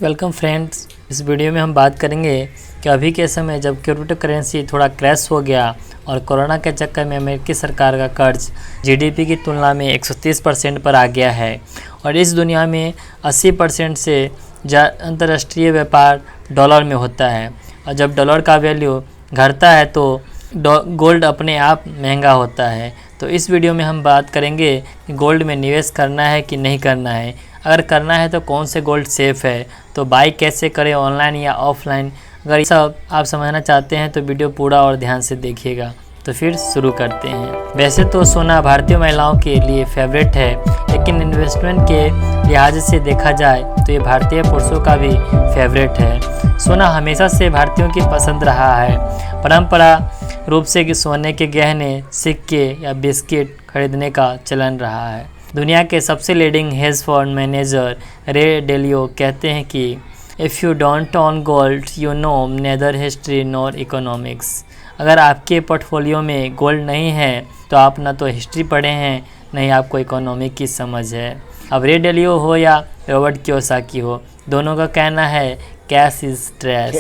Welcome friends. इस video में हम बात करेंगे कि अभी के समय जब क्रिप्टो करेंसी थोड़ा क्रैश हो गया और कोरोना के चक्कर में अमेरिकी सरकार का कर्ज जीडीपी की तुलना में 130% पर आ गया है और इस दुनिया में 80% से अंतर्राष्ट्रीय व्यापार डॉलर में होता है और जब डॉलर का वैल्यू घटता है तो गोल्ड अपने आप महंगा होता है। तो इस वीडियो में हम बात करेंगे कि गोल्ड में निवेश करना है कि नहीं करना है, अगर करना है तो कौन से गोल्ड सेफ़ है, तो बाई कैसे करें, ऑनलाइन या ऑफलाइन। अगर ये सब आप समझना चाहते हैं तो वीडियो पूरा और ध्यान से देखिएगा। तो फिर शुरू करते हैं। वैसे तो सोना भारतीय महिलाओं के लिए फेवरेट है, लेकिन इन्वेस्टमेंट के लिहाज से देखा जाए तो ये भारतीय पुरुषों का भी फेवरेट है। सोना हमेशा से भारतीयों की पसंद रहा है। परंपरा रूप से कि सोने के गहने, सिक्के या बिस्किट खरीदने का चलन रहा है। दुनिया के सबसे लीडिंग हेज फंड मैनेजर रे डेलियो कहते हैं कि if you don't own gold you know neither history nor economics. अगर आपके पोर्टफोलियो में गोल्ड नहीं है तो आप न तो हिस्ट्री पढ़े हैं, नहीं आपको इकोनॉमिक की समझ है। अब रे डेलियो हो या रॉबर्ट कियोसाकी हो, दोनों का कहना है कैश इज ट्रैश।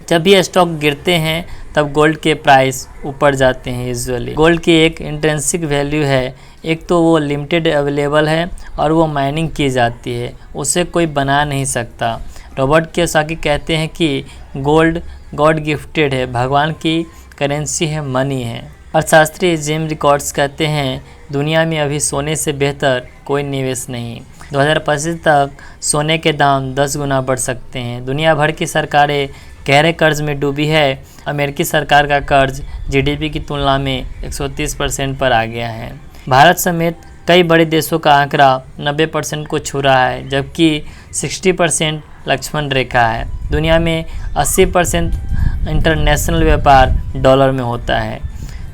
जब भी स्टॉक गिरते हैं तब गोल्ड के प्राइस ऊपर जाते हैं। यूजुअली गोल्ड की एक इंट्रिंसिक वैल्यू है, एक तो वो लिमिटेड अवेलेबल है और वो माइनिंग की जाती है, उसे कोई बना नहीं सकता। रॉबर्ट कियोसाकी कहते हैं कि गोल्ड गॉड गिफ्टेड है, भगवान की करेंसी है, मनी है। अर्थशास्त्री जिम रिकॉर्ड्स कहते हैं दुनिया में अभी सोने से बेहतर कोई निवेश नहीं। 2025 तक सोने के दाम 10 गुना बढ़ सकते हैं। दुनिया भर की सरकारें गहरे कर्ज में डूबी है। अमेरिकी सरकार का कर्ज जीडीपी की तुलना में 130% पर आ गया है। भारत समेत कई बड़े देशों का आंकड़ा 90% को छू रहा है, जबकि 60% लक्ष्मण रेखा है। दुनिया में 80% इंटरनेशनल व्यापार डॉलर में होता है।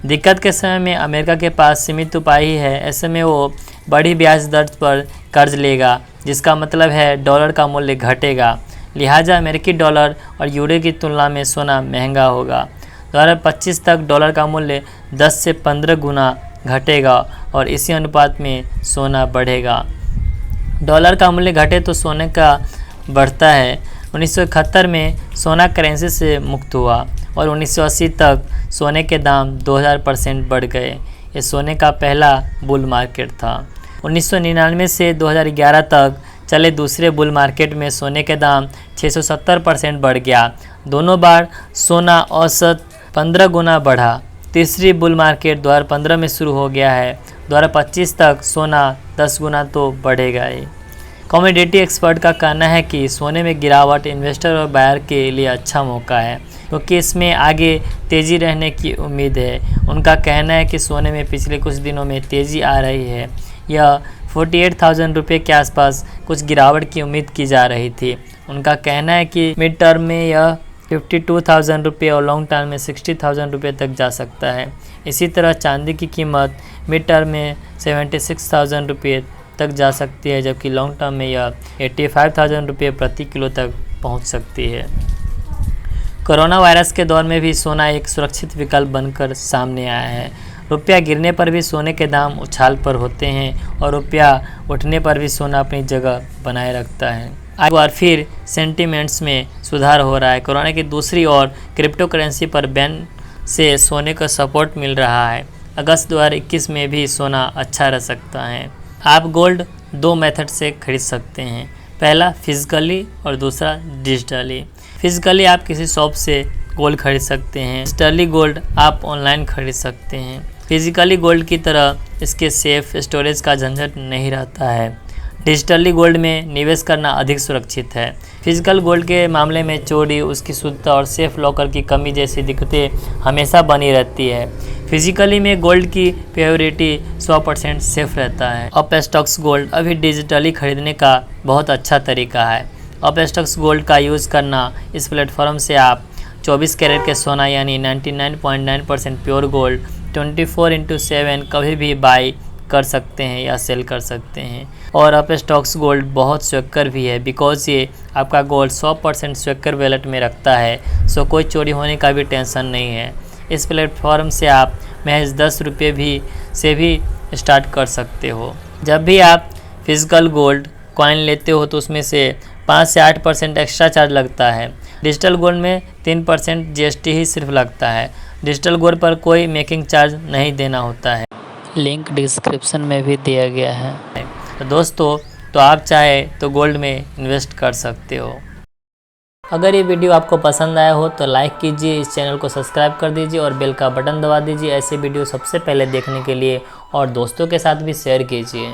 दिक्कत के समय में अमेरिका के पास सीमित उपाय ही है। ऐसे में वो बड़ी ब्याज दर पर कर्ज लेगा, जिसका मतलब है डॉलर का मूल्य घटेगा। लिहाजा अमेरिकी डॉलर और यूरो की तुलना में सोना महंगा होगा। 2025 तक डॉलर का मूल्य 10 से 15 गुना घटेगा और इसी अनुपात में सोना बढ़ेगा। डॉलर का मूल्य घटे तो सोने का बढ़ता है। 1971 में सोना करेंसी से मुक्त हुआ और 1980 तक सोने के दाम 2000% बढ़ गए। ये सोने का पहला बुल मार्केट था। 1999 से 2011 तक चले दूसरे बुल मार्केट में सोने के दाम 670% बढ़ गया। दोनों बार सोना औसत 15 गुना बढ़ा। तीसरी बुल मार्केट 2015 में शुरू हो गया है। 2025 तक सोना 10 गुना तो बढ़ेगा ही। कमोडिटी एक्सपर्ट का कहना है कि सोने में गिरावट इन्वेस्टर और बायर के लिए अच्छा मौका है, क्योंकि इसमें आगे तेज़ी रहने की उम्मीद है। उनका कहना है कि सोने में पिछले कुछ दिनों में तेज़ी आ रही है। यह 48,000 रुपये के आसपास कुछ गिरावट की उम्मीद की जा रही थी। उनका कहना है कि मिड टर्म में यह 52,000 रुपये और लॉन्ग टर्म में 60,000 रुपये तक जा सकता है। इसी तरह चांदी की कीमत मिड टर्म में 76,000 रुपये तक जा सकती है, जबकि लॉन्ग टर्म में यह 85,000 रुपये प्रति किलो तक पहुंच सकती है। कोरोना वायरस के दौर में भी सोना एक सुरक्षित विकल्प बनकर सामने आया है। रुपया गिरने पर भी सोने के दाम उछाल पर होते हैं और रुपया उठने पर भी सोना अपनी जगह बनाए रखता है। एक बार फिर सेंटीमेंट्स में सुधार हो रहा है। कोरोना की दूसरी ओर क्रिप्टो करेंसी पर बैन से सोने को सपोर्ट मिल रहा है। अगस्त 2021 में भी सोना अच्छा रह सकता है। आप गोल्ड 2 मेथड से खरीद सकते हैं, पहला फिजिकली और दूसरा डिजिटली। फिजिकली आप किसी शॉप से गोल्ड खरीद सकते हैं। डिजिटली गोल्ड आप ऑनलाइन खरीद सकते हैं। फिजिकली गोल्ड की तरह इसके सेफ स्टोरेज का झंझट नहीं रहता है। डिजिटली गोल्ड में निवेश करना अधिक सुरक्षित है। फिजिकल गोल्ड के मामले में चोरी, उसकी शुद्धता और सेफ लॉकर की कमी जैसी दिक्कतें हमेशा बनी रहती है। फिजिकली में गोल्ड की प्योरिटी 100% सेफ रहता है। अपस्टॉक्स गोल्ड अभी डिजिटली खरीदने का बहुत अच्छा तरीका है। अपस्टॉक्स गोल्ड का यूज़ करना, इस प्लेटफॉर्म से आप 24 कैरेट के सोना यानी 99.9% प्योर गोल्ड 24/7 कभी भी बाई कर सकते हैं या सेल कर सकते हैं। और अपस्टॉक्स गोल्ड बहुत सिक्योर भी है, बिकॉज ये आपका गोल्ड 100% सिक्योर वैलेट में रखता है, सो कोई चोरी होने का भी टेंशन नहीं है। इस प्लेटफॉर्म से आप महज 10 रुपये से भी स्टार्ट कर सकते हो। जब भी आप फिजिकल गोल्ड कॉइन लेते हो तो उसमें से 5 से 8% एक्स्ट्रा चार्ज लगता है। डिजिटल गोल्ड में 3% GST ही सिर्फ लगता है। डिजिटल गोल्ड पर कोई मेकिंग चार्ज नहीं देना होता है। लिंक डिस्क्रिप्शन में भी दिया गया है। तो दोस्तों, तो आप चाहे तो गोल्ड में इन्वेस्ट कर सकते हो। अगर ये वीडियो आपको पसंद आया हो तो लाइक कीजिए, इस चैनल को सब्सक्राइब कर दीजिए और बेल का बटन दबा दीजिए ऐसे वीडियो सबसे पहले देखने के लिए, और दोस्तों के साथ भी शेयर कीजिए।